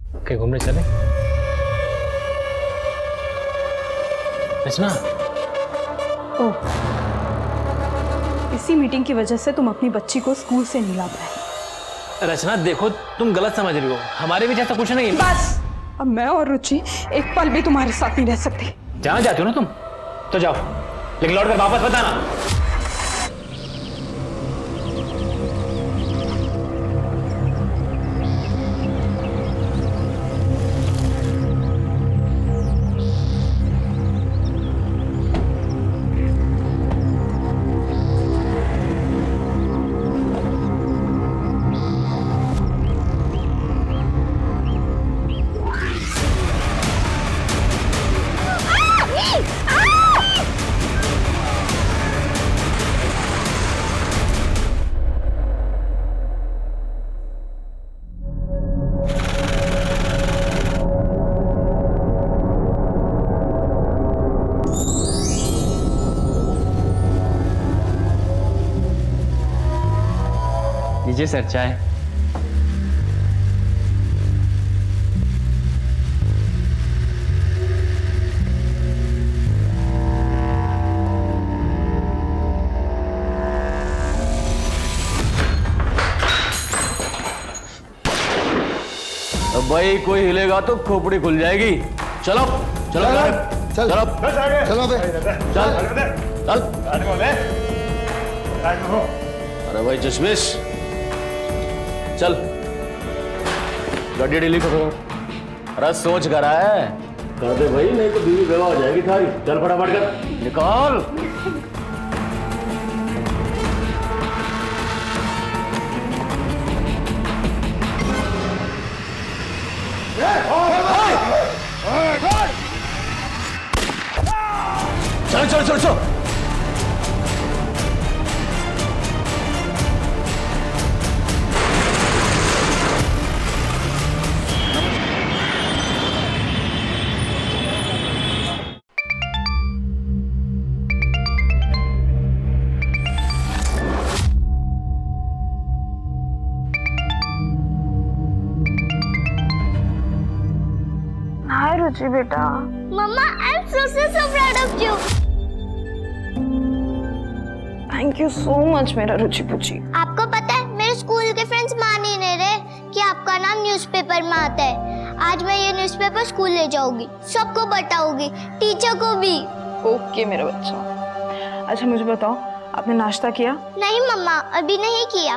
कहीं घूमने चले? रचना, ओह, इसी मीटिंग की वजह से तुम अपनी बच्ची को स्कूल से नहीं ला पाए। रचना देखो तुम गलत समझ रही हो, हमारे भी जैसा कुछ नहीं। बस, अब मैं और रुचि एक पल भी तुम्हारे साथ नहीं रह सकते। जहाँ जाती हो ना तुम तो जाओ, लेकिन लौट कर वापस बताना। लीजिए सर चाय। अब भाई कोई हिलेगा तो खोपड़ी खुल जाएगी। चलो चलो चल चलो चलो बे। चल चल। अरे भाई चश्मिश चल, गाड़ी ढीली करो। अरे सोच कर रहा है, कर दे भाई, नहीं तो बीवी बेवा हो जाएगी थारी। चल फटाफट कर निकाल। चलो चलो चलो चलो। हाय रुचि बेटा। Mamma, I am so proud of you. Thank you so much मेरा रुचि पुची। आपको पता है मेरे स्कूल के फ्रेंड्स मान ही नहीं रहे कि आपका नाम न्यूज़पेपर में आता है। आज मैं ये न्यूज़पेपर स्कूल ले जाऊंगी, सबको बताऊंगी, टीचर को भी। ओके मेरा बच्चा। अच्छा मुझे बताओ, आपने नाश्ता किया? नहीं मम्मा, अभी नहीं किया।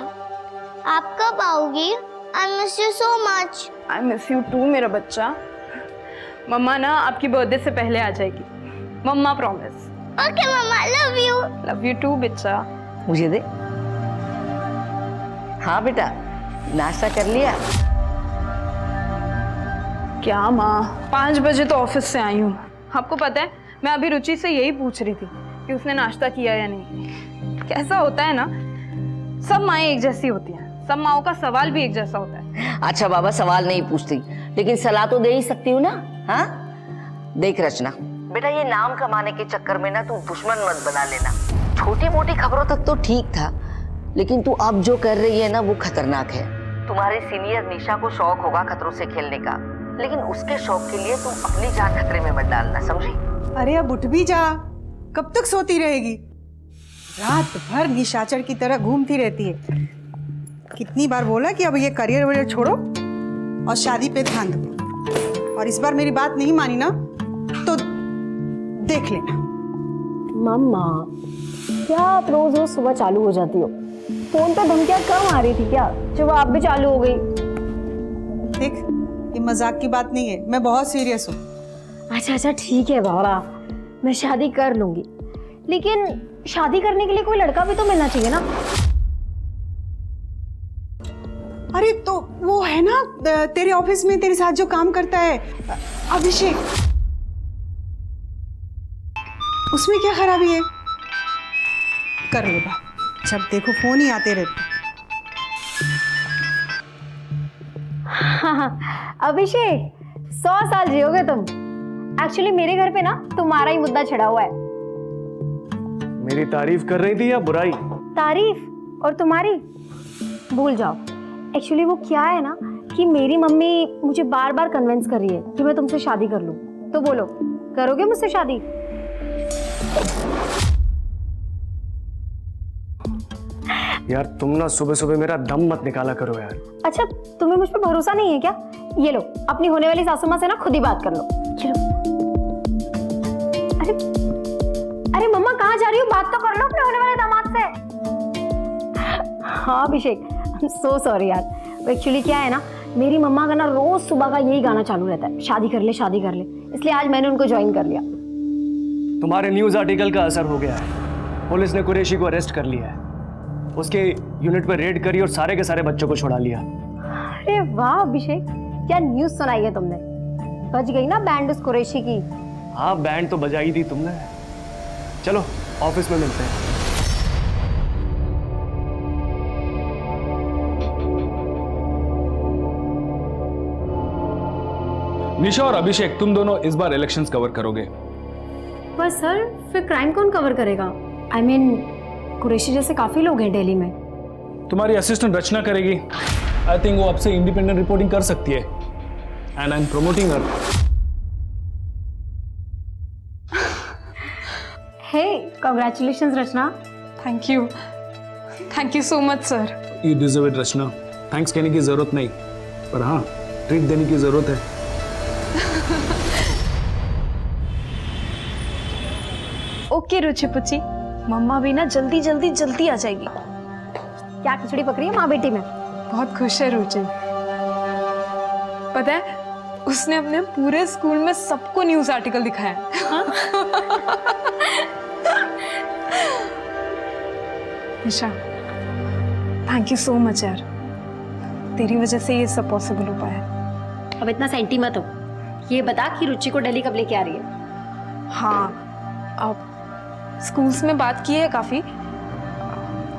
आप कब आओगी? I miss you so much. I miss you too मेरा बच्चा। मम्मा ना आपकी बर्थडे से पहले आ जाएगी, mamma promise. Okay mamma, love you. Love you too बच्चा। मुझे दे। हाँ बेटा, नाश्ता कर लिया? क्या माँ, 5 बजे तो ऑफिस से आई हूँ। आपको पता है मैं अभी रुचि से यही पूछ रही थी कि उसने नाश्ता किया या नहीं। कैसा होता है ना, सब माएँ एक जैसी होती हैं, सब माओं का सवाल भी एक जैसा होता है। अच्छा बाबा, सवाल नहीं पूछती लेकिन सलाह तो दे ही सकती हूँ ना। हाँ देख रचना बेटा, ये नाम कमाने के चक्कर में ना तू दुश्मन मत बना लेना। छोटी मोटी खबरों तक तो ठीक था, लेकिन तू अब जो कर रही है ना वो खतरनाक है। तुम्हारे सीनियर निशा को शौक होगा खतरों से खेलने का, लेकिन उसके शौक के लिए तुम अपनी जान खतरे में मत डालना, समझी? अरे अब उठ भी जा, कब तक सोती रहेगी? रात भर निशाचर की तरह घूमती रहती है। कितनी बार बोला कि अब ये करियर वरियर छोड़ो और शादी पे ध्यान दो, और इस बार मेरी बात नहीं मानी ना तो देख लेना। मम्मा, क्या आप रोज रोज सुबह चालू हो जाती हो? फोन पे धमकियां कम आ रही थी क्या, जब आप भी चालू हो गई? देख, ये मजाक की बात नहीं है, मैं बहुत सीरियस हूँ। अच्छा अच्छा ठीक है बाबा, मैं शादी कर लूंगी, लेकिन शादी करने के लिए कोई लड़का भी तो मिलना चाहिए ना। अरे तो वो है ना तेरे ऑफिस में तेरे साथ जो काम करता है, अभिषेक, उसमें क्या खराबी है? कर लो बात, जब देखो फोन ही आते रहते। हाँ, अभिषेक 100 साल जियोगे तुम। एक्चुअली मेरे घर पे ना तुम्हारा ही मुद्दा छिड़ा हुआ है। मेरी तारीफ कर रही थी या बुराई? तारीफ और तुम्हारी भूल जाओ। एक्चुअली वो क्या है ना कि मेरी मम्मी मुझे बार बार कन्विंस कर रही है कि मैं तुमसे शादी कर लूं। तो बोलो, करोगे मुझसे शादी? यार तुम ना सुबह सुबह मेरा दम मत निकाला करो यार। अच्छा, तुम्हें मुझ पर भरोसा नहीं है क्या? ये लो, अपनी होने वाली सासू माँ से ना खुद ही बात कर लो। चलो। अरे अरे मम्मा, कहाँ जा रही हो? बात तो कर लो अपने होने वाले दामाद से। हाँ अभिषेक, आई एम सो सॉरी यार। एक्चुअली क्या है ना, मेरी मम्मा का ना रोज सुबह का यही गाना चालू रहता है, शादी कर ले शादी कर ले। इसलिए आज मैंने उनको ज्वाइन कर लिया। तुम्हारे न्यूज आर्टिकल का असर हो गया है। पुलिस ने कुरैशी को अरेस्ट कर लिया है, उसके यूनिट पर रेड करी और सारे के सारे बच्चों को छुड़ा लिया। अरे वाह अभिषेक, क्या न्यूज सुनाई है तुमने। बज गई ना बैंड उस कुरैशी की। हाँ, बैंड तो बजाई थी तुमने। चलो ऑफिस में मिलते हैं। निशा और अभिषेक, तुम दोनों इस बार इलेक्शंस कवर करोगे। पर सर, फिर क्राइम कौन कवर करेगा? आई मीन कुरैशी जैसे काफी लोग हैं दिल्ली में। तुम्हारी असिस्टेंट रचना करेगी। आई थिंक वो आपसे इंडिपेंडेंट रिपोर्टिंग कर सकती है। And I am promoting her. Hey, congratulations Rachna. Thank you so much sir. You deserve it Rachna. Thanks कहने की जरूरत नहीं, पर हाँ, ट्रीट देने की जरूरत है। ओके रुचि पुची, मम्मा भी ना जल्दी आ जाएगी। क्या खिचड़ी पकड़ी है माँ बेटी में? बहुत खुश है रुचि। पता है, उसने अपने पूरे स्कूल में सबको न्यूज आर्टिकल दिखाया। निशा, थैंक यू सो मच यार, तेरी वजह से ये सब पॉसिबल हो पाया। अब इतना सेंटी मत हो। ये बता कि रुचि को दिल्ली कब लेके आ रही है? हाँ, अब स्कूल्स में बात की है काफी।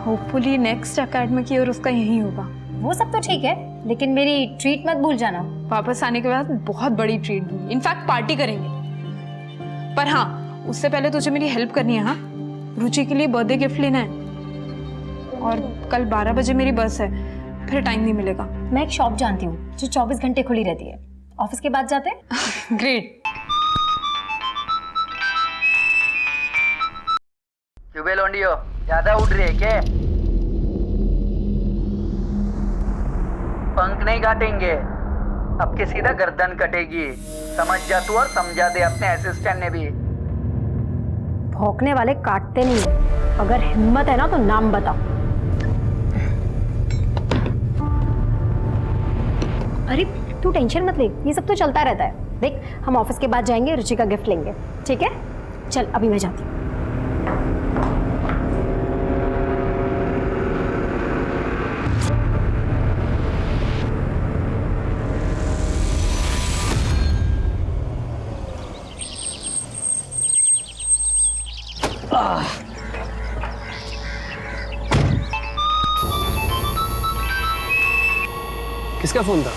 होपफुली नेक्स्ट एकेडमिक ईयर उसका यही होगा। वो सब तो ठीक है, लेकिन मेरी ट्रीट मत भूल जाना। वापस आने के बाद बहुत बड़ी ट्रीट दूंगी, इनफैक्ट पार्टी करेंगे। पर हाँ, उससे पहले तुझे मेरी हेल्प करनी है। हाँ, रुचि के लिए बर्थडे गिफ्ट लेना है और कल 12 बजे मेरी बस है, फिर टाइम नहीं मिलेगा। मैं एक शॉप जानती हूँ जो 24 घंटे खुली रहती है। ऑफिस के बाद जाते हैं। ग्रेट। क्यों बे लोंडियो, ज्यादा उड़ रही है क्या? पंख नहीं काटेंगे, अब के सीधा गर्दन कटेगी। समझ जा तू और समझा दे अपने असिस्टेंट ने भी। भौंकने वाले काटते नहीं है। अगर हिम्मत है ना तो नाम बता। अरे तू टेंशन मत ले, ये सब तो चलता रहता है। देख, हम ऑफिस के बाद जाएंगे, रुचि का गिफ्ट लेंगे, ठीक है? चल अभी मैं जाती हूँ। किसका फोन था?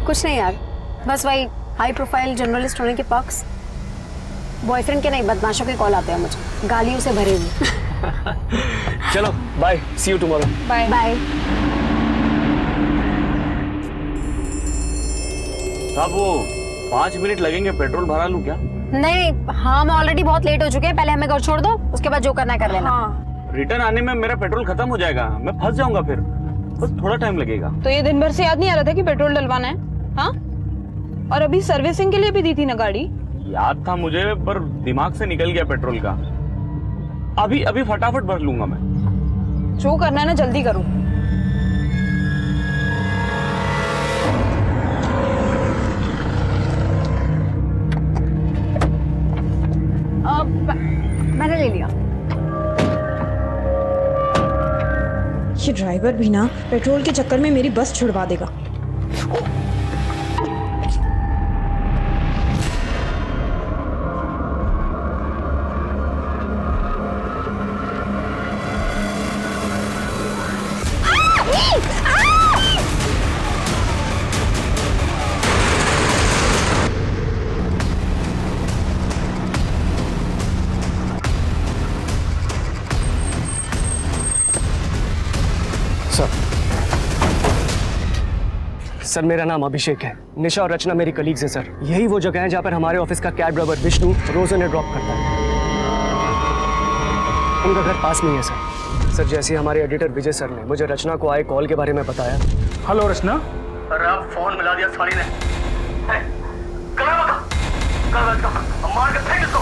कुछ नहीं यार, बस वही हाई प्रोफाइल जर्नलिस्ट होने के पक्ष। बॉयफ्रेंड के नहीं, बदमाशों के कॉल आते हैं मुझे, गालियों से भरे हुए। चलो bye, see you tomorrow. Bye bye. साहब वो 5 मिनट लगेंगे, पेट्रोल भरा लूं क्या? नहीं, हाँ हम ऑलरेडी बहुत लेट हो चुके हैं। पहले हमें घर छोड़ दो, उसके बाद जो करना है कर लेना। हाँ, रिटर्न आने में मेरा पेट्रोल खत्म हो जाएगा, मैं फंस जाऊंगा, फिर बस थोड़ा टाइम लगेगा। तो ये दिन भर से याद नहीं आ रहा था कि पेट्रोल डलवाना है? हाँ, और अभी सर्विसिंग के लिए भी दी थी ना गाड़ी। याद था मुझे, पर दिमाग से निकल गया पेट्रोल का। अभी अभी फटाफट भर लूंगा मैं। जो करना है ना जल्दी करो। मैंने ले लिया। ये ड्राइवर भी ना पेट्रोल के चक्कर में मेरी बस छुड़वा देगा। सर मेरा नाम अभिषेक है। निशा और रचना मेरी कलीग्स है सर। यही वो जगह है जहाँ पर हमारे ऑफिस का कैब ड्राइवर विष्णु रोज उन्हें ड्रॉप करता है। उनका घर पास में ही है सर। सर जैसे हमारे एडिटर विजय सर ने मुझे रचना को आए कॉल के बारे में बताया। हेलो रचना। अरे आप फोन मिला दिया साली ने। मार के फेंक इसको।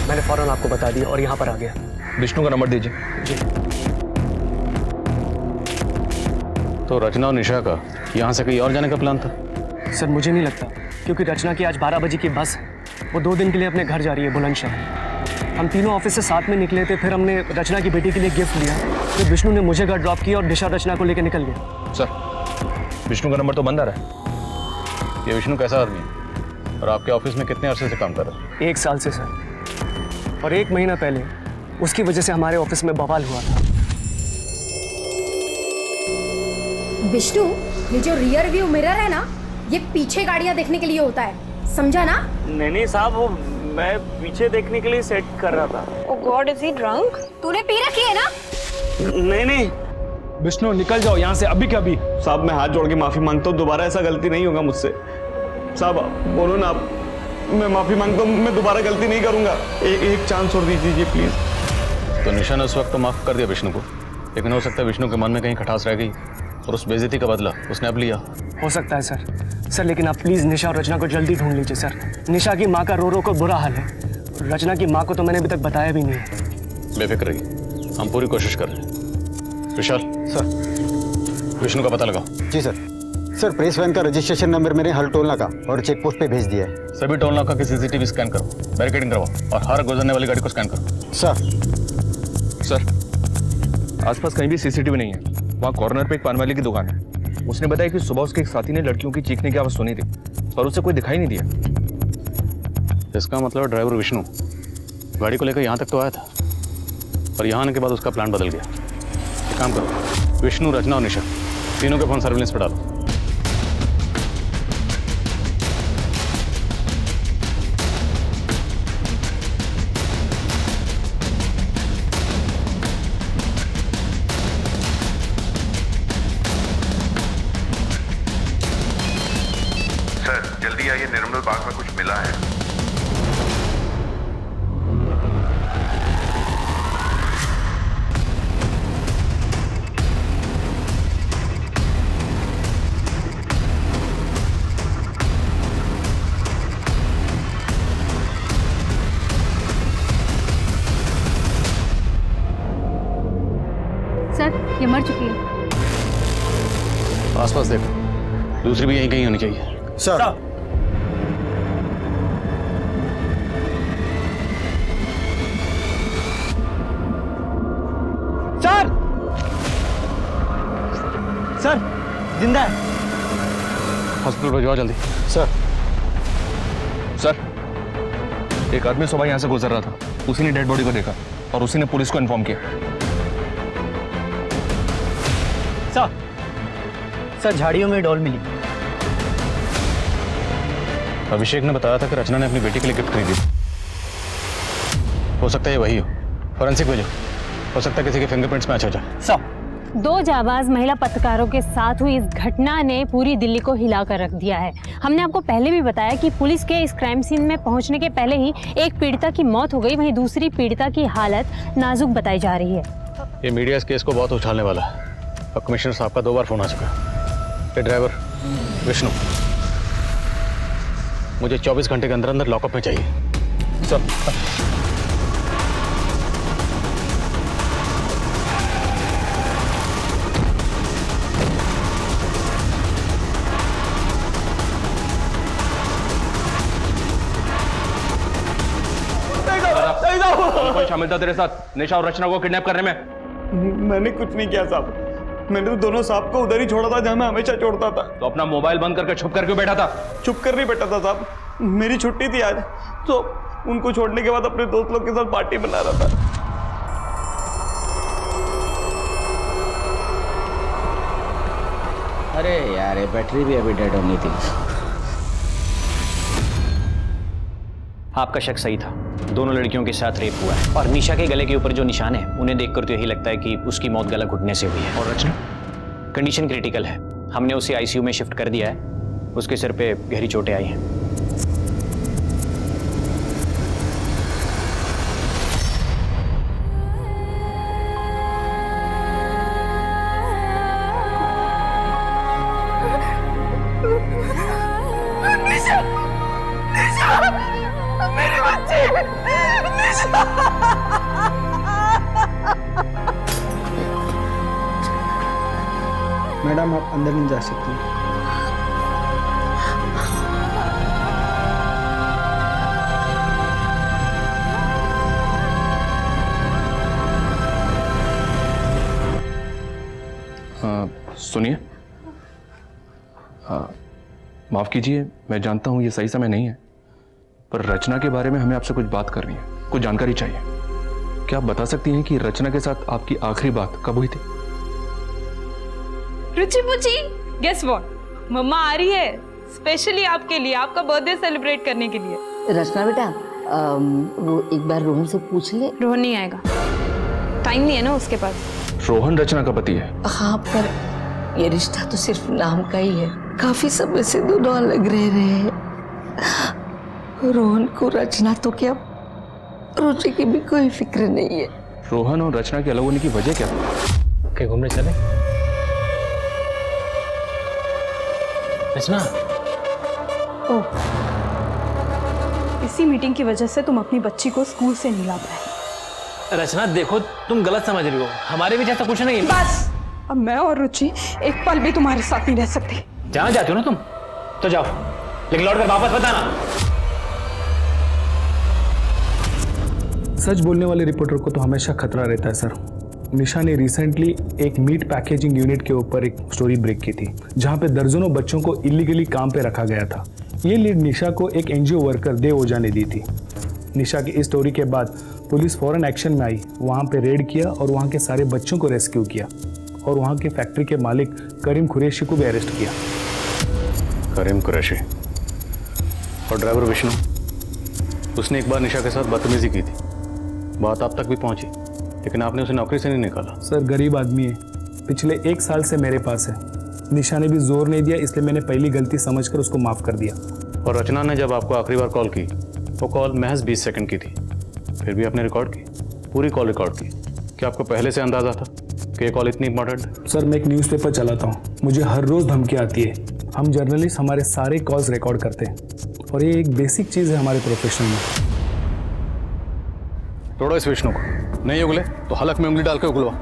मैंने फौरन आपको बता दिया और यहाँ पर आ गया। विष्णु का नंबर दीजिए। जी। तो रचना और निशा का यहाँ से कहीं और जाने का प्लान था? सर मुझे नहीं लगता, क्योंकि रचना की आज 12 बजे की बस है। वो 2 दिन के लिए अपने घर जा रही है बुलंदशहर। हम तीनों ऑफिस से साथ में निकले थे, फिर हमने रचना की बेटी के लिए गिफ्ट लिया, फिर विष्णु ने मुझे घर ड्रॉप किया और निशा रचना को लेकर निकल गया। सर विष्णु का नंबर तो बंद आ रहा है। ये विष्णु कैसा आदमी है और आपके ऑफिस में कितने अरसे से काम कर रहा है? 1 साल से सर। और 1 महीना पहले उसकी वजह से हमारे ऑफिस में बवाल हुआ था। विष्णु, ये जो रियर व्यू मिरर है ना, ये पीछे गाड़ियां देखने के लिए होता है, समझा ना? नहीं साहब, वो मैं पीछे देखने के लिए सेट कर रहा था। ओह गॉड, इज ही ड्रंक? तूने पी रखी है ना? नहीं। विष्णु निकल जाओ यहाँ से अभी के अभी। साहब मैं हाथ जोड़ के माफी मांगता हूँ, दोबारा ऐसा गलती नहीं होगा मुझसे। साहब बोलो ना आप, मैं माफी मांगता हूँ, मैं दोबारा गलती नहीं करूंगा। एक चांस और दीजिए प्लीज। तो निशा ने उस वक्त तो माफ कर दिया विष्णु को, लेकिन हो सकता है विष्णु के मन में कहीं खटास रह गई और उस बेइज्जती का बदला उसने अब लिया। हो सकता है सर। लेकिन आप प्लीज निशा और रचना को जल्दी ढूंढ लीजिए सर। निशा की माँ का रो को बुरा हाल है। रचना की माँ को तो मैंने अभी तक बताया भी नहीं है। बेफिक्र रहिए, हम पूरी कोशिश कर रहे हैं। विशाल सर। विष्णु का पता लगाओ। जी सर। सर प्रेस वैन का रजिस्ट्रेशन नंबर मैंने हर टोल नाका और चेक पोस्ट पे भेज दिया है। सभी टोल नाका की सीसीटीवी स्कैन करो, बैरिकेडिंग करवाओ और हर गुजरने वाली गाड़ी को स्कैन करो। सर आसपास कहीं भी सीसीटीवी नहीं है। वहाँ कॉर्नर पे एक पान वाले की दुकान है। उसने बताया कि सुबह उसके एक साथी ने लड़कियों की चीखने की आवाज सुनी थी और उसे कोई दिखाई नहीं दिया। इसका मतलब ड्राइवर विष्णु गाड़ी को लेकर यहाँ तक तो आया था, और यहाँ आने के बाद उसका प्लान बदल गया। एक काम करो, विष्णु, रचना और निशा तीनों के फोन सर्विलेंस पे डालो। जल्दी आइए, निर्मल बाग में कुछ मिला है। सर ये मर चुकी है। आसपास देखो, दूसरी भी यहीं कहीं होनी चाहिए। सर सर जिंदा है। हॉस्पिटल भिजवाओ जल्दी। सर एक आदमी सुबह यहाँ से गुजर रहा था, उसी ने डेड बॉडी को देखा और उसी ने पुलिस को इन्फॉर्म किया। सर झाड़ियों में डॉल मिली। अभिषेक ने बताया था कि रचना ने अपनी बेटी के लिए गिफ्ट खरीदी। हो सकता है ये वही हो। फॉरेंसिक भेजो, हो सकता है किसी के फिंगरप्रिंट्स मैच हो जाए। सर 2 जाबाज महिला पत्रकारों के साथ हुई इस घटना ने पूरी दिल्ली को हिलाकर रख दिया है। हमने आपको पहले भी बताया कि पुलिस के इस क्राइम सीन में पहुंचने के पहले ही एक पीड़िता की मौत हो गई, वहीं दूसरी पीड़िता की हालत नाजुक बताई जा रही है। ये मीडिया इस केस को बहुत उछालने वाला है। अब कमिश्नर साहब का 2 बार फोन आ चुका है। ये ड्राइवर विष्णु मुझे 24 घंटे के अंदर अंदर लॉकअप में चाहिए। सर कौन शामिल था तेरे साथ निशा और रचना को किडनैप करने में? मैंने कुछ नहीं किया साहब। मैंने तो दोनों साहब को उधर ही छोड़ा था जहां मैं हमेशा छोड़ता था। तो अपना मोबाइल बंद करके छुप कर क्यों बैठा था? छुप कर नहीं बैठा था साहब, मेरी छुट्टी थी आज, तो उनको छोड़ने के बाद अपने दोस्त लोग के साथ पार्टी बना रहा था। अरे यार, ये बैटरी भी अभी डेड होनी थी। आपका शक सही था, दोनों लड़कियों के साथ रेप हुआ है और निशा के गले के ऊपर जो निशान है उन्हें देखकर तो यही लगता है कि उसकी मौत गला घुटने से हुई है। और रचना कंडीशन क्रिटिकल है, हमने उसे आईसीयू में शिफ्ट कर दिया है उसके सिर पे गहरी चोटें आई हैं। मैडम आप अंदर नहीं जा सकती। सुनिए, माफ कीजिए, मैं जानता हूं ये सही समय नहीं है, पर रचना के बारे में हमें आपसे कुछ बात करनी है, कुछ जानकारी चाहिए। क्या आप बता सकती हैं कि रचना के साथ आपकी आखिरी बात कब हुई थी? रुचि पुची, गेस व्हाट, मम्मा आ रही है स्पेशली आपके लिए, आपका बर्थडे सेलिब्रेट करने के लिए। रचना बेटा, वो एक बार रोहन से पूछ ले। रोहन नहीं आएगा, टाइम नहीं है ना उसके पास। रोहन रचना का पति है? हाँ, पर ये रिश्ता तो सिर्फ नाम का ही है। काफी समय से दोनों अलग रह रहे हैं। रोहन को रचना तो क्या, रुचि की भी कोई फिक्र नहीं है। रोहन और रचना के अलग होने की वजह क्या? कहीं घूमने चले? रचना, ओह, इसी मीटिंग की वजह से तुम अपनी बच्ची को स्कूल से नहीं ला पाए। रचना देखो, तुम गलत समझ रही हो, हमारे भी जैसा कुछ नहीं। बस, अब मैं और रुचि एक पल भी तुम्हारे साथ नहीं रह सकते। जहां जाती हो ना तुम, तो जाओ, लेकिन लौट कर वापस बताना। सच बोलने वाले रिपोर्टर को तो हमेशा खतरा रहता है सर। निशा ने रिसेंटली एक मीट पैकेजिंग यूनिट के ऊपर एक स्टोरी ब्रेक की थी, जहां पे दर्जनों बच्चों को इलीगली काम पे रखा गया था। ये लीड निशा को एक एनजीओ वर्कर देव ओझा ने दी थी। निशा की इस स्टोरी के बाद पुलिस फौरन एक्शन में आई, वहां पे रेड किया और वहां के सारे बच्चों को रेस्क्यू किया और वहां के फैक्ट्री के मालिक करीम कुरैशी को भी अरेस्ट किया। करीम कुरैशी और ड्राइवर विष्णु, उसने एक बार निशा के साथ बदतमीजी की थी, बात आप तक भी पहुंची, लेकिन आपने उसे नौकरी से नहीं निकाला। सर गरीब आदमी है, पिछले 1 साल से मेरे पास है। निशा ने भी जोर नहीं दिया, इसलिए मैंने पहली गलती समझकर उसको माफ कर दिया। और रचना ने जब आपको आखिरी बार कॉल की, वो कॉल महज 20 सेकंड की थी, फिर भी आपने रिकॉर्ड की, पूरी कॉल रिकॉर्ड की। क्या आपको पहले से अंदाजा था कि ये कॉल इतनी इंपॉर्टेंट है? सर मैं एक न्यूज़पेपर चलाता हूँ, मुझे हर रोज़ धमकी आती है। हम जर्नलिस्ट हमारे सारे कॉल्स रिकॉर्ड करते हैं और ये एक बेसिक चीज़ है हमारे प्रोफेशन में। तोड़ो इस विष्णु को, नहीं उगले तो हलक में उंगली डाल के उगलवा।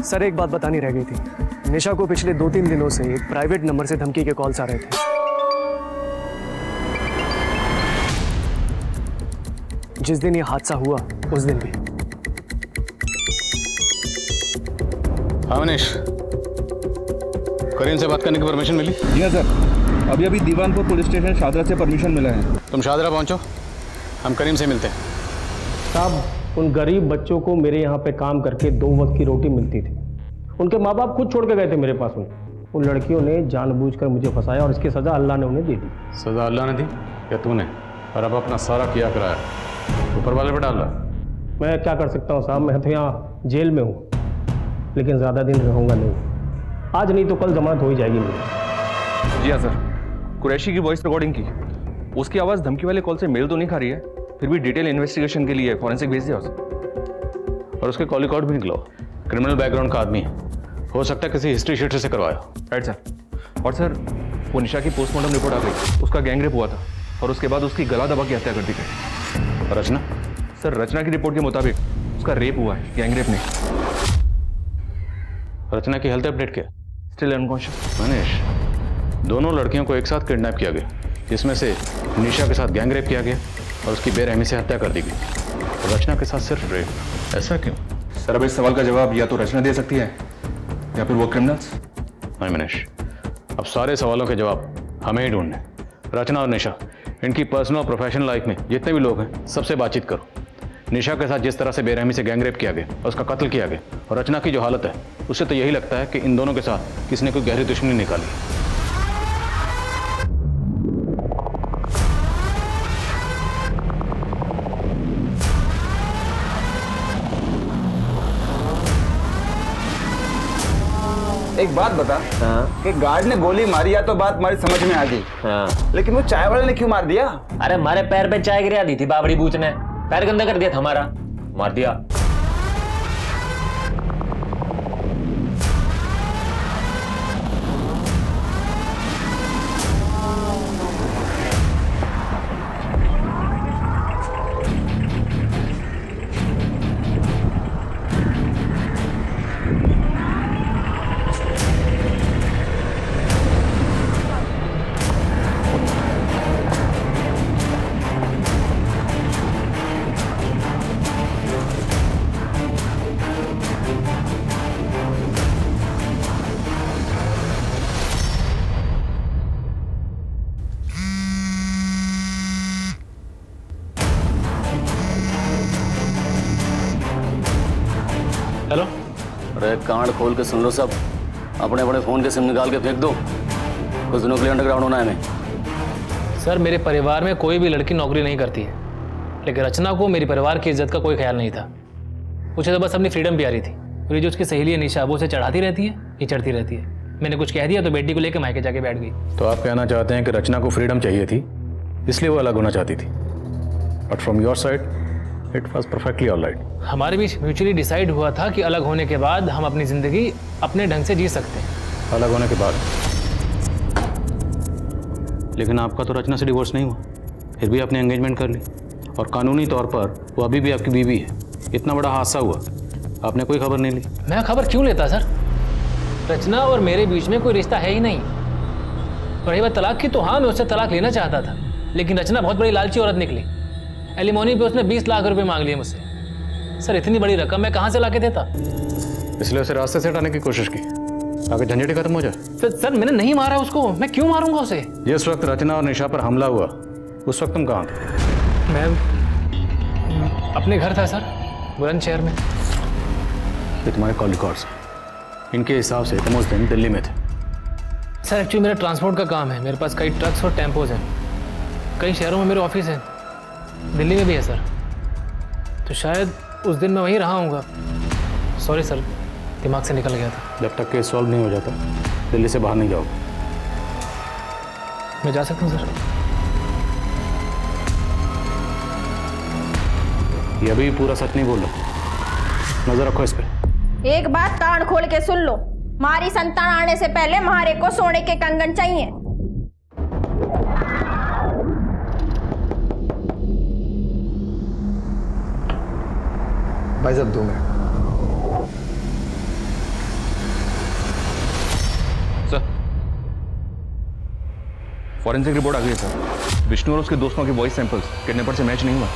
सर एक बात बतानी रह गई थी। निशा को पिछले 2-3 दिनों से एक प्राइवेट नंबर से धमकी के कॉल्स आ रहे थे। जिस दिन ये हादसा हुआ उस दिन भी। हाँ मनीष, करीम से बात करने की परमिशन मिली? जी हाँ सर, अभी दीवानपुर पुलिस स्टेशन शादरा से परमिशन मिला है। तुम शादरा पहुंचो, हम करीम से मिलते हैं। साहब, उन गरीब बच्चों को मेरे यहाँ पे काम करके 2 वक्त की रोटी मिलती थी। उनके माँ बाप खुद छोड़ के गए थे मेरे पास। उन लड़कियों ने जानबूझकर मुझे फंसाया और इसकी सज़ा अल्लाह ने उन्हें दे दी। सज़ा अल्लाह ने दी या तूने? और अब अपना सारा किया कराया ऊपर वाले पे डाल रहा। मैं क्या कर सकता हूँ साहब, मैं तो यहाँ जेल में हूँ, लेकिन ज़्यादा दिन रहूँगा नहीं। आज नहीं तो कल जमानत हो ही जाएगी मेरी। जी हाँ सर, कुरैशी की वॉइस रिकॉर्डिंग की, उसकी आवाज़ धमकी वाले कॉल से मेल तो नहीं खा रही है, फिर भी डिटेल इन्वेस्टिगेशन के लिए फॉरेंसिक भेज दिया उसे। और उसके कॉल रिकॉर्ड भी निकलो, क्रिमिनल बैकग्राउंड का आदमी है, हो सकता है किसी हिस्ट्री शीट से करवाया। Right sir. और सर वो निशा की पोस्टमार्टम रिपोर्ट आ गई, उसका गैंगरेप हुआ था और उसके बाद उसकी गला दबा के हत्या कर दी गई। रचना? सर रचना की रिपोर्ट के मुताबिक उसका रेप हुआ है, गैंगरेप नहीं। रचना की हेल्थ अपडेट क्या? Still unconscious. मनीष, दोनों लड़कियों को एक साथ किडनैप किया गया, जिसमें से निशा के साथ गैंगरेप किया गया और उसकी बेरहमी से हत्या कर दी गई। रचना के साथ सिर्फ रेप, ऐसा क्यों? सर अब इस सवाल का जवाब या तो रचना दे सकती है या फिर वो क्रिमिनल्स। नहीं मनीष, अब सारे सवालों के जवाब हमें ही ढूंढने। रचना और निशा, इनकी पर्सनल और प्रोफेशनल लाइफ में जितने भी लोग हैं सबसे बातचीत करो। निशा के साथ जिस तरह से बेरहमी से गैंगरेप किया गया और उसका कत्ल किया गया, और रचना की जो हालत है, उससे तो यही लगता है कि इन दोनों के साथ किसी ने कोई गहरी दुश्मनी निकाली। एक बात बता कि गार्ड ने गोली मारी या तो बात हमारी समझ में आ गई, लेकिन वो चाय वाले ने क्यों मार दिया? अरे हमारे पैर पे चाय गिरा दी थी बाबड़ी बूच ने, पैर गंदा कर दिया था हमारा, मार दिया। हेलो। अरे कांड खोल के सुन लो सब, अपने अपने फोन के सिम निकाल के फेंक दो, कुछ दिनों के लिए अंडरग्राउंड होना है हमें। सर मेरे परिवार में कोई भी लड़की नौकरी नहीं करती है, लेकिन रचना को मेरी परिवार की इज्जत का कोई ख्याल नहीं था। उसे तो बस अपनी फ्रीडम प्यारी थी। और ये जो उसकी सहेली है निशा, वो उसे चढ़ाती रहती है, ये चढ़ती रहती है। मैंने कुछ कह दिया तो बेटी को लेकर मायके जाके बैठ गई। तो आप कहना चाहते हैं कि रचना को फ्रीडम चाहिए थी, इसलिए वो अलग होना चाहती थी, but from your side it was perfectly alright. हमारे बीच म्यूचुअली डिसाइड हुआ था कि अलग होने के बाद हम अपनी जिंदगी अपने ढंग से जी सकते हैं। अलग होने के बाद? लेकिन आपका तो रचना से डिवोर्स नहीं हुआ, फिर भी आपने एंगेजमेंट कर ली, और कानूनी तौर पर वो अभी भी आपकी बीवी है। इतना बड़ा हादसा हुआ, आपने कोई खबर नहीं ली। मैं खबर क्यों लेता सर? रचना और मेरे बीच में कोई रिश्ता है ही नहीं। रही बात तलाक की, तो हाँ मैं उससे तलाक लेना चाहता था, लेकिन रचना बहुत बड़ी लालची औरत निकली। एलिमोनी पे उसने 20 लाख रुपए मांग लिए मुझसे। सर इतनी बड़ी रकम मैं कहाँ से लाके देता? इसलिए उसे रास्ते से हटाने की कोशिश की ताकि झंझट खत्म हो जाए। सर मैंने नहीं मारा उसको, मैं क्यों मारूंगा उसे? जिस वक्त रचना और निशा पर हमला हुआ उस वक्त तुम कहाँ थे? मैं अपने घर था सर, बुलंदशहर में। ये तुम्हारे कॉल रिकॉर्ड्स, इनके हिसाब से तुम उस दिन दिल्ली में थे। सर एक्चुअली मेरा ट्रांसपोर्ट का काम है, मेरे पास कई ट्रक्स और टेम्पोज हैं, कई शहरों में मेरे ऑफिस हैं, दिल्ली में भी है सर। तो शायद उस दिन मैं वहीं रहा हूँगा। सॉरी सर, दिमाग से निकल गया था। जब तक केस सॉल्व नहीं हो जाता दिल्ली से बाहर नहीं जाओगे। मैं जा सकता हूँ सर? ये अभी पूरा सच नहीं बोल रहा, नजर रखो इस पे। एक बात कान खोल के सुन लो, हमारी संतान आने से पहले हमारे को सोने के कंगन चाहिए। भाई साहब 2 मिनट। सर फॉरेंसिक रिपोर्ट आ गई है सर। विष्णु और उसके दोस्तों के वॉइस सैंपल्स किडनैपर से मैच नहीं हुआ।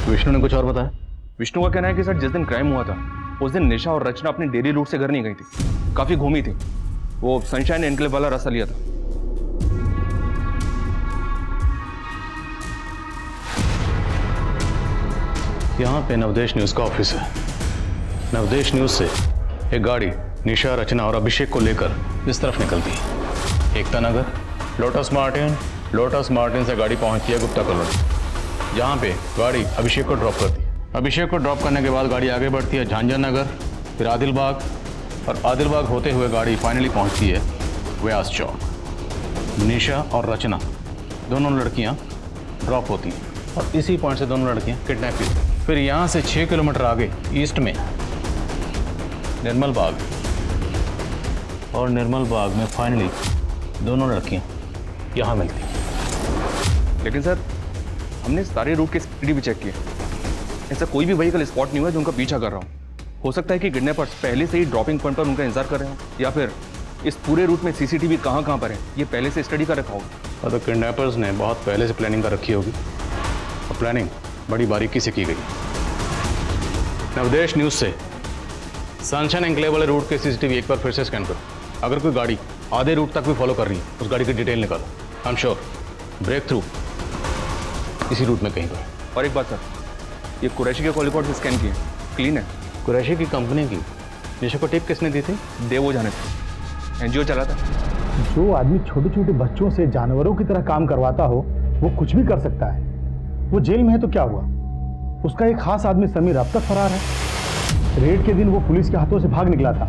विष्णु ने कुछ और बताया? विष्णु का कहना है कि सर जिस दिन क्राइम हुआ था उस दिन निशा और रचना अपने डेली रूट से घर नहीं गई थी, काफी घूमी थी। वो सनशाइन एनक्लेव वाला रास्ता लिया था। यहाँ पे नवदेश न्यूज का ऑफिस है। नवदेश न्यूज से एक गाड़ी निशा, रचना और अभिषेक को लेकर इस तरफ निकलती है। एकता नगर, लोटस मार्टिन से गाड़ी पहुंचती है गुप्ता कॉलोनी, जहाँ पे गाड़ी अभिषेक को ड्रॉप करती है। अभिषेक को ड्रॉप करने के बाद गाड़ी आगे बढ़ती है झांझर नगर, फिर आदिलबाग, और आदिलबाग होते हुए गाड़ी फाइनली पहुंचती है व्यास चौक। निशा और रचना दोनों लड़कियां ड्रॉप होती हैं, और इसी पॉइंट से दोनों लड़कियां किडनैप की। फिर यहाँ से 6 किलोमीटर आगे ईस्ट में निर्मल बाग, और निर्मल बाग में फाइनली दोनों लड़कियां यहाँ मिलती हैं। लेकिन सर हमने सारे रूट के सीसीटीवी भी चेक किए, ऐसा कोई भी व्हीकल स्पॉट नहीं हुआ जो उनका पीछा कर रहा हूँ। हो सकता है कि किडनैपर्स पहले से ही ड्रॉपिंग पॉइंट पर उनका इंतजार कर रहे हो, या फिर इस पूरे रूट में सीसीटीवी कहाँ पर है ये पहले से स्टडी कर रखा होगा। तो किडनैपर्स ने बहुत पहले से प्लानिंग कर रखी होगी, और प्लानिंग बड़ी बारीकी से की गई। नवदेश न्यूज से सनशाइन एनक्लेव वाले रूट के सीसीटीवी एक बार फिर से स्कैन करो। अगर कोई गाड़ी आधे रूट तक भी फॉलो कर रही है, उस गाड़ी की डिटेल निकालो। I am sure break through इसी रूट में कहीं पर। और एक बात सर, ये कुरैशी के कॉल रिकॉर्ड स्कैन किए, क्लीन है। कुरैशी की कंपनी की निशा को टिप किसने दी थी? देवो जाने थे, एनजीओ चला था। जो आदमी छोटे छोटे बच्चों से जानवरों की तरह काम करवाता हो वो कुछ भी कर सकता है। वो जेल में है तो क्या हुआ, उसका एक खास आदमी समीर अब तक फरार है। रेड के दिन वो पुलिस के हाथों से भाग निकला था।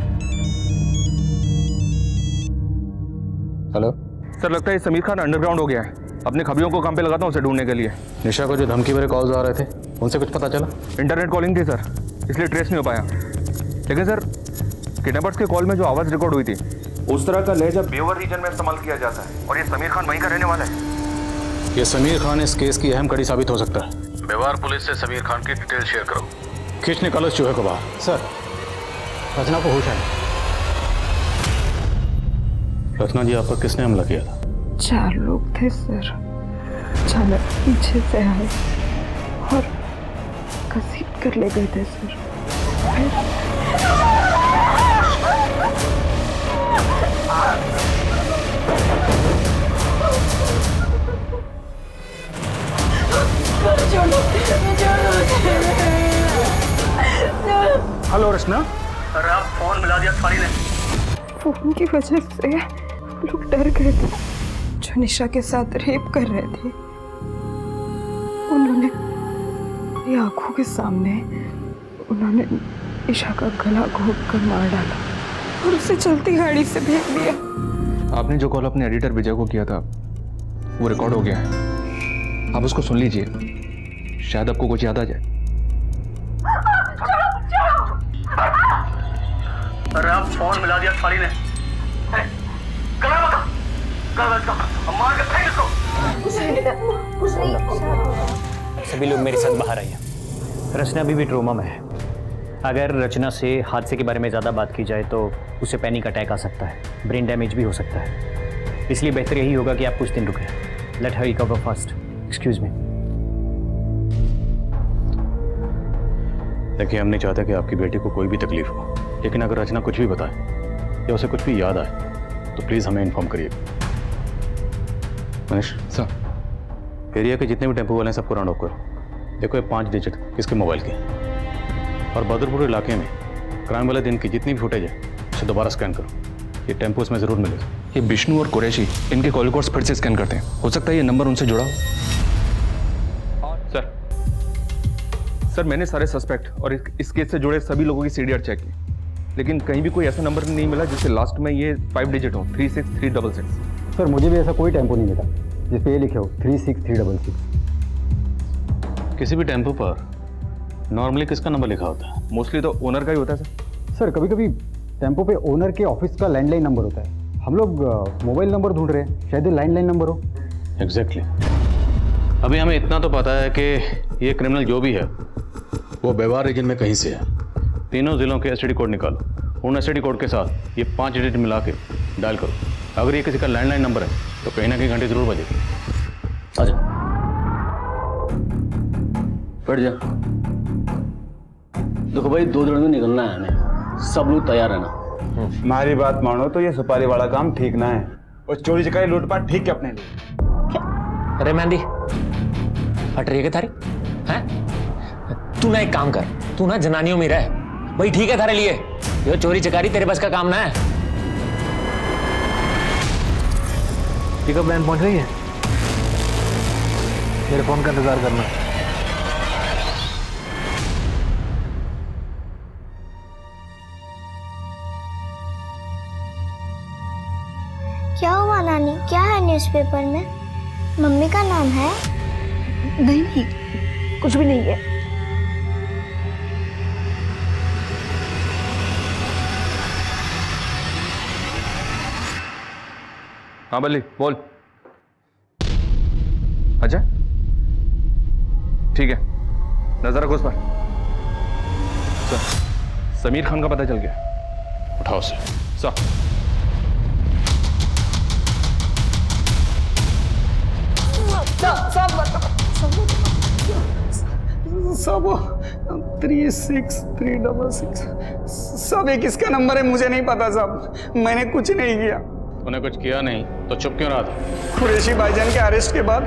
हेलो सर, लगता है समीर खान अंडरग्राउंड हो गया है। अपने खबरियों को काम पे लगाता हूँ उसे ढूंढने के लिए। निशा को जो धमकी भरे कॉल्स आ रहे थे उनसे कुछ पता चला? इंटरनेट कॉलिंग थी सर, इसलिए ट्रेस नहीं हो पाया। लेकिन सर, किडनैपर्स के कॉल में जो आवाज़ रिकॉर्ड हुई थी उस तरह का लहजा बेवर रीजन में इस्तेमाल किया जाता है, और ये समीर खान वहीं का रहने वाला है। ये समीर खान इस केस की अहम कड़ी साबित हो सकता है। बेवार पुलिस से समीर खान की डिटेल शेयर करो। खींच निकालो इस चूहे को बाहर। सर, रचना को होश है। रचना जी, आप पर किसने हमला किया था? 4 लोग थे सर। अचानक पीछे से आए और घसीट कर ले गए थे सर। हेलो रचना। अरे आप फोन मिला दिया थाली ने। फोन की वजह से लोग डर गए थे। जो निशा के साथ रेप कर रहे थे उन्होंने ये आंखों के सामने उन्होंने निशा का गला घोट कर मार डाला और उसे चलती गाड़ी से फेंक दिया। आपने जो कॉल अपने एडिटर विजय को किया था वो रिकॉर्ड हो गया है, आप उसको सुन लीजिए, शायद आपको कुछ याद आ जाए। अरे आप फोन मिला दिया थाली ने। मार के फेंक इसको। सभी लोग मेरे साथ बाहर आइए। रचना अभी भी ट्रोमा में है। अगर रचना से हादसे के बारे में ज़्यादा बात की जाए तो उसे पैनिक अटैक आ सकता है, ब्रेन डैमेज भी हो सकता है। इसलिए बेहतर यही होगा कि आप कुछ दिन रुकें। Let her recover first. Excuse me. देखिए, हम नहीं चाहते कि आपकी बेटी को कोई भी तकलीफ हो, लेकिन अगर रचना कुछ भी बताए या उसे कुछ भी याद आए तो प्लीज़ हमें इन्फॉर्म करिए। मनीष सर, एरिया के जितने भी टेम्पो वाले हैं सबको राउंड ऑफ करो। देखो, ये 5 डिजिट किसके मोबाइल के, और बदरपुर इलाके में क्राइम वाले दिन की जितनी भी फुटेज है उसे दोबारा स्कैन करो। ये टेम्पो इसमें ज़रूर मिलेगा। ये विष्णु और कुरैशी इनके कॉल रिकॉर्ड्स फिर से स्कैन करते हैं, हो सकता है ये नंबर उनसे जुड़ा हो। सर, मैंने सारे सस्पेक्ट और इस केस से जुड़े सभी लोगों की सीडीआर चेक की, लेकिन कहीं भी कोई ऐसा नंबर नहीं मिला जिससे लास्ट में ये 5 डिजिट हो, 36366। सर, मुझे भी ऐसा कोई टेम्पो नहीं मिला जिस पे ये लिखे हो 36366। किसी भी टेम्पो पर नॉर्मली किसका नंबर लिखा होता है? मोस्टली तो ओनर का ही होता है सर, कभी कभी टेम्पो पे ओनर के ऑफिस का लैंडलाइन नंबर होता है। हम लोग मोबाइल नंबर ढूंढ रहे हैं, शायद लैंडलाइन नंबर हो। एग्जैक्टली। अभी हमें इतना तो पता है कि ये क्रिमिनल जो भी है वो बेवार रीजन में कहीं से है। तीनों जिलों के एसटीडी कोड निकालो, उन एसटीडी कोड के साथ ये 5 डिजिट मिला के डायल करो। अगर ये किसी का लैंडलाइन नंबर है तो कहीं ना कहीं घंटे जरूर बजेगी। आजा, बैठ जा। देखो भाई, 2 दिन में निकलना है हमें, सब लोग तैयार है ना? हमारी बात मानो तो ये सुपारी वाला काम ठीक ना है, और चोरी चकारी लूटपाट ठीक है अपने लिए। अरे मेहंदी, हट रही है क्या थारी? हैं? तू ना एक काम कर, तू ना जनानियों में रह भाई, ठीक है थारे लिए। ये चोरी चकारी तेरे बस का काम ना है। पिकअप वैन पहुंच गई है, मेरे फोन का इंतजार करना। क्या हुआ नानी? क्या है न्यूज़पेपर में? मम्मी का नाम है? नहीं, कुछ भी नहीं है। हाँ बल्ली, बोल। अच्छा, ठीक है, नजर रखो उस पर। समीर खान का पता चल गया, उठाओ उसे। सब 36366 सब एक किसका नंबर है मुझे नहीं पता साहब, मैंने कुछ नहीं किया। तूने कुछ किया नहीं तो चुप क्यों रहा था? कुरैशी भाईजान के अरेस्ट के बाद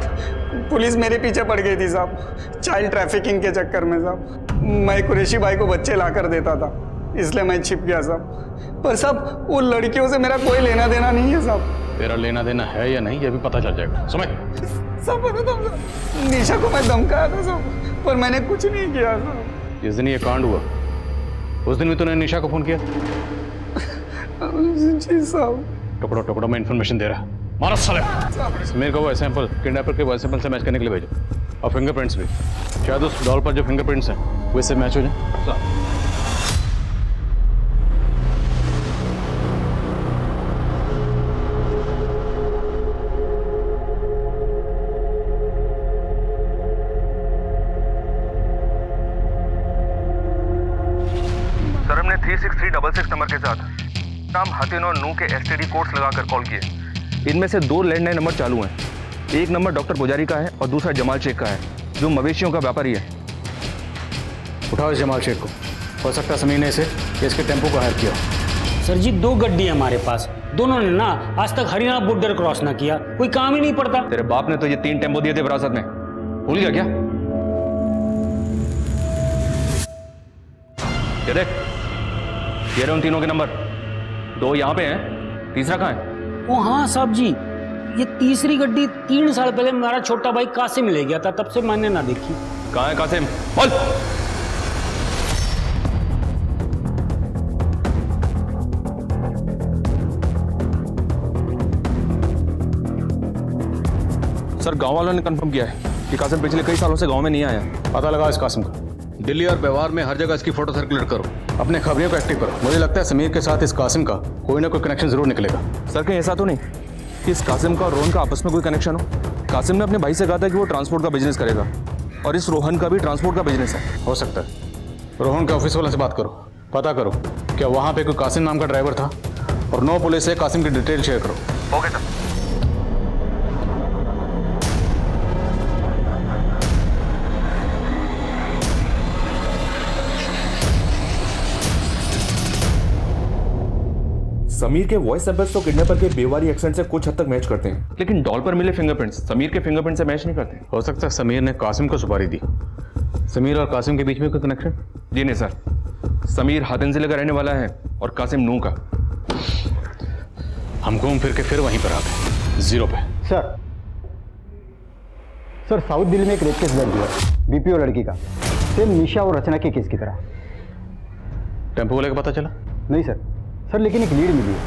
पुलिस मेरे पीछे पड़ गई थी साहब, चाइल्ड ट्रैफिकिंग के चक्कर में साहब। मैं कुरैशी भाई को बच्चे ला कर देता था, इसलिए मैं छिप गया साहब। पर साहब, वो लड़कियों से मेरा कोई लेना देना नहीं है साहब। तेरा लेना देना है या नहीं ये भी पता चल जाएगा, समझ? सब पता था, निशा को मैं धमकाया था साहब, पर मैंने कुछ नहीं किया साहब। जिस दिन ये कांड हुआ उस दिन भी तूने निशा को फोन किया? जी साहब। टुकड़ों टुकड़ों में इन्फॉर्मेशन दे रहा है। मारो साले। समीर को वो सैंपल किडनैपर के वॉइस सैंपल से मैच करने के लिए भेजो और फिंगरप्रिंट्स भी। शायद उस डॉल पर जो फिंगरप्रिंट्स हैं वो इससे मैच हो जाए। सर हमने 36366 नंबर के साथ नाम हतिन और नू के एसटीडी कोड्स लगाकर कॉल किए। इनमें से 2 लैंडलाइन नंबर चालू हैं। एक नंबर डॉक्टर पुजारी का है और दूसरा जमाल शेख का है, जो मवेशियों का व्यापारी है। उठाओ इस जमाल शेख को। हो सकता है समीर ने इसे इसके टेम्पो को हायर किया। सर जी 2 गड्डी है हमारे पास, दोनों ने ना आज तक हरियाणा बॉर्डर क्रॉस ना किया, कोई काम ही नहीं पड़ता। तेरे बाप ने तो ये 3 टेम्पो दिए थे विरासत में, भूल गया क्या? ये देख, ये रहे उन तीनों के नंबर। 2 यहाँ पे हैं, तीसरा कहाँ है? ओ हाँ साहब जी, ये तीसरी गड्डी 3 साल पहले मेरा छोटा भाई कासिम ले गया था, तब से मैंने ना देखी। कहाँ है कासिम? बोल। सर गांव वालों ने कंफर्म किया है कि कासिम पिछले कई सालों से गांव में नहीं आया। पता लगा इस कासिम का। दिल्ली और व्यवहार में हर जगह इसकी फोटो सर्कुलेट करो, अपने खबरियों को एक्टिव करो। मुझे लगता है समीर के साथ इस कासिम का कोई ना कोई कनेक्शन जरूर निकलेगा। सर कहीं ऐसा तो नहीं कि इस कासिम का और रोहन का आपस में कोई कनेक्शन हो? कासिम ने अपने भाई से कहा था कि वो ट्रांसपोर्ट का बिजनेस करेगा और इस रोहन का भी ट्रांसपोर्ट का बिजनेस है। हो सकता है। रोहन के ऑफिस वाले से बात करो, पता करो क्या वहाँ पे कोई कासिम नाम का ड्राइवर था, और 9 पुलिस से कासिम की डिटेल शेयर करो। Okay sir. समीर के वॉइस सैंपल्स तो किडनैपर के बेवारी एक्सेंट से कुछ हद तक मैच करते हैं, लेकिन डॉल पर मिले फिंगरप्रिंट्स समीर के फिंगरप्रिंट से मैच नहीं करते। हो सकता है समीर ने कासिम को सुपारी दी। समीर और कासिम के बीच में कोई कनेक्शन? जी नहीं सर, समीर हातिन जिले का रहने वाला है और कासिम नू का। हम घूम फिर के फिर वहीं पर आ गए, 0 पे। सर साउथ दिल्ली में एक रेप केस दर्ज हुआ है, बीपीओ लड़की का, सेम निशा और रचना के केस की तरह। टेम्पो वाले का पता चला? नहीं सर, लेकिन एक लीड मिली है।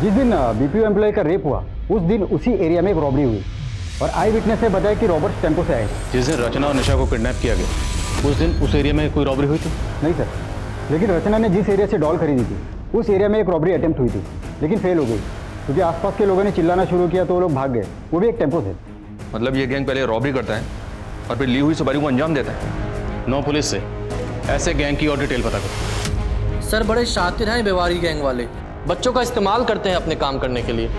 जिस दिन बीपीओ एम्प्लॉय का रेप हुआ उस दिन उसी एरिया में एक रॉबरी हुई, और आई विटनेस ने बताया कि रॉबर्ट्स टेम्पो से आए। जिस दिन रचना और निशा को किडनैप किया गया उस दिन उस एरिया में कोई रॉबरी हुई थी? नहीं सर, लेकिन रचना ने जिस एरिया से डॉल खरीदी थी उस एरिया में एक रॉबरी अटेम्प्ट हुई थी, लेकिन फेल हो गई क्योंकि आसपास के लोगों ने चिल्लाना शुरू किया तो वो लोग भाग गए, वो भी एक टेम्पो से। मतलब ये गैंग पहले रॉबरी करता है और फिर ली हुई सुपारी को अंजाम देता है। 9 पुलिस से ऐसे गैंग की और डिटेल पता करो। सर बड़े शातिर हैं बेवारी गैंग वाले, बच्चों का इस्तेमाल करते हैं अपने काम करने के लिए।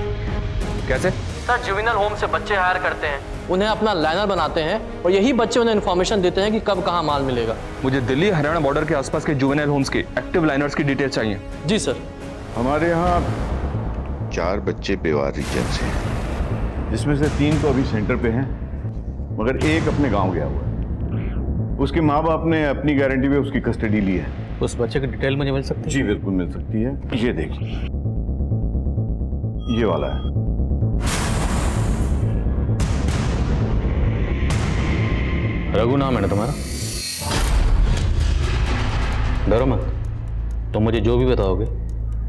कैसे? सर जुवेनाइल होम से बच्चे हायर करते हैं, उन्हें अपना लाइनर बनाते हैं और यही बच्चे उन्हें इन्फॉर्मेशन देते हैं कि कब कहाँ माल मिलेगा। मुझे दिल्ली हरियाणा बॉर्डर के आसपास के जुवेनाइल होम्स के एक्टिव लाइनर्स की डिटेल चाहिए। जी सर। हमारे यहाँ 4 बच्चे बेवारी जन से हैं, जिसमें से 3 तो अभी सेंटर पे हैं, मगर एक अपने गांव गया हुआ है। उसके माँ बाप ने अपनी गारंटी पे उसकी कस्टडी ली है। उस बच्चे की डिटेल मुझे मिल सकती है? जी बिल्कुल मिल सकती है। ये देखिए, ये वाला है। रघु नाम है ना तुम्हारा? डरो मत, तुम मुझे जो भी बताओगे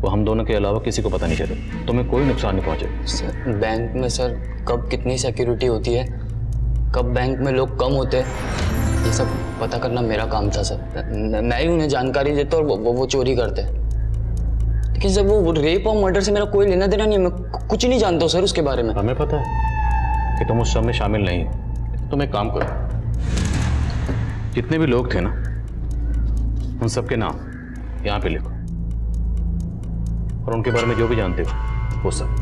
वो हम दोनों के अलावा किसी को पता नहीं चले, तुम्हें कोई नुकसान नहीं पहुंचे। सर बैंक में सर कब कितनी सिक्योरिटी होती है, कब बैंक में लोग कम होते हैं, ये सब पता करना मेरा काम था सर। मैं ही उन्हें जानकारी देता और वो चोरी करते। लेकिन सर वो रेप और मर्डर से मेरा कोई लेना देना नहीं है, मैं कुछ नहीं जानता हूँ सर उसके बारे में। हमें पता है कि तुम उस सब में शामिल नहीं हो। तुम एक काम करो, जितने भी लोग थे ना उन सबके नाम यहाँ पे लिखो और उनके बारे में जो भी जानते हो वो सब।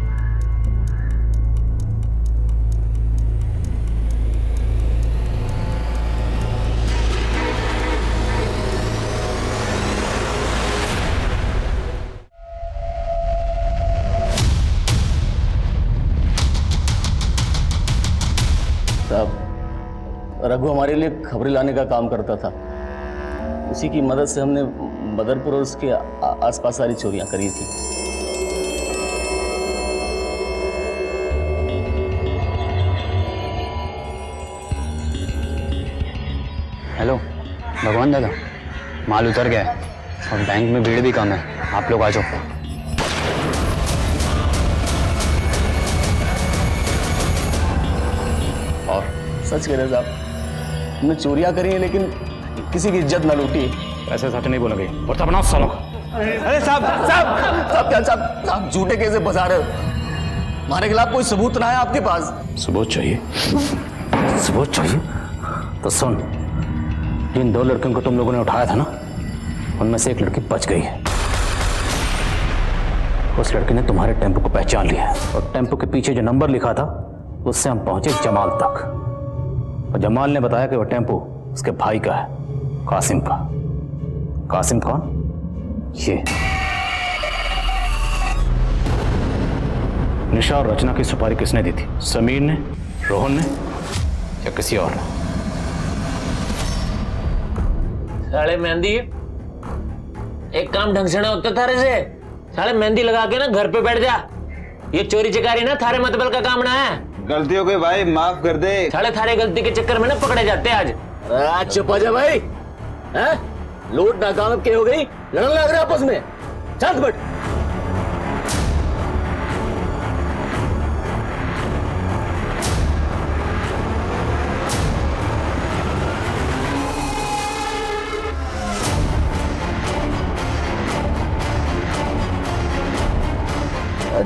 साहब रघु हमारे लिए खबरें लाने का काम करता था, उसी की मदद से हमने बदरपुर और उसके आसपास सारी चोरियां करी थी। हेलो भगवान दादा, माल उतर गया है और बैंक में भीड़ भी कम है, आप लोग आ जाओ। सच कह रहे साहब, हमने चोरियां करी हैं लेकिन किसी की इज्जत ना लूटी। ऐसे सच नहीं बोलेंगे और तब ना सालों का। अरे साहब साहब साहब क्या साहब साहब झूठे कैसे बता रहे हो? हमारे खिलाफ कोई सबूत ना है आपके पास? सबूत चाहिए? सबूत चाहिए तो सुन, जिन 2 लड़कियों को तुम लोगों ने उठाया था ना, उनमें से एक लड़की बच गई है। उस लड़की ने तुम्हारे टेम्पो को पहचान लिया है और टेम्पो के पीछे जो नंबर लिखा था उससे हम पहुंचे जमाल तक, और जमाल ने बताया कि वह टेम्पो उसके भाई का है, कासिम का। कासिम कौन? ये निशा और रचना की सुपारी किसने दी थी? समीर ने, रोहन ने या किसी और ने? साले मेहंदी, एक काम ढंग से ना होता थारे से। साले मेहंदी लगा के ना घर पे बैठ जा। ये चोरी चकारी ना थारे मतबल का काम ना है। गलती हो गई भाई, माफ कर दे। साले थारे गलती के चक्कर में ना पकड़े जाते आज। आज चुप जा भाई, हैं? लूट नाकाम के हो गई, लड़ने लग रहे आपस में। शांत बैठ।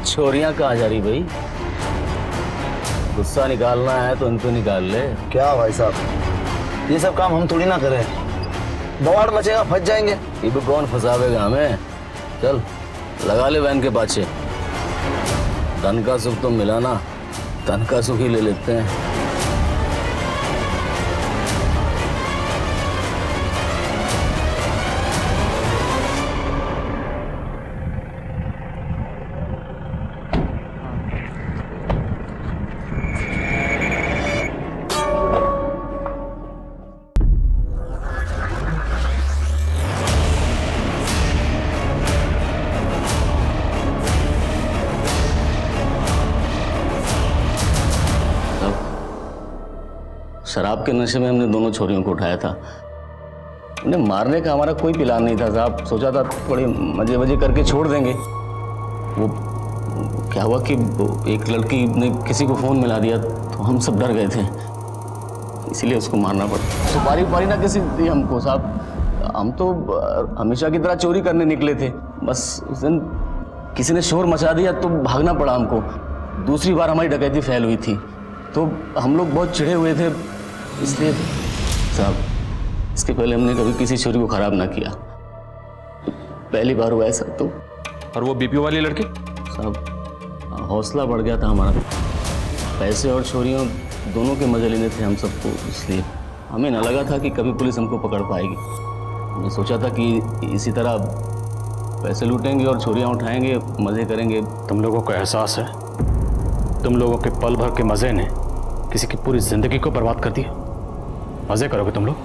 छोरियां कहाँ जा रही भाई? गुस्सा निकालना है तो इनको निकाल ले। क्या भाई साहब, ये सब काम हम थोड़ी ना करें, बवाड़ मचेगा, फंस जाएंगे। ये भी कौन फंसावेगा हमें? चल लगा ले वैन के पाछे। धन का सुख तो मिला ना, धन का सुख ही ले लेते हैं। शराब के नशे में हमने दोनों छोरियों को उठाया था। उन्हें मारने का हमारा कोई प्लान नहीं था साहब। सोचा था थोड़ी मजे मजे करके छोड़ देंगे। वो क्या हुआ कि एक लड़की ने किसी को फोन मिला दिया तो हम सब डर गए थे, इसीलिए उसको मारना पड़ा। सुपारी उपारी ना किसी दी हमको साहब, हम तो हमेशा की तरह चोरी करने निकले थे। बस उस दिन किसी ने शोर मचा दिया तो भागना पड़ा हमको। दूसरी बार हमारी डकैती फैल हुई थी तो हम लोग बहुत चिढ़े हुए थे, इसलिए साहब इसके पहले हमने कभी किसी छोरी को खराब ना किया, पहली बार हुआ ऐसा। तो और वो बीपीओ वाली लड़की साहब, हौसला बढ़ गया था हमारा। पैसे और छोरियों दोनों के मजे लेने थे हम सबको, इसलिए हमें न लगा था कि कभी पुलिस हमको पकड़ पाएगी। हमने सोचा था कि इसी तरह पैसे लूटेंगे और छोरियां उठाएंगे, मजे करेंगे। तुम लोगों को एहसास है तुम लोगों के पल भर के मजे ने किसी की पूरी जिंदगी को बर्बाद कर दिया? मजे करोगे तुम लोग?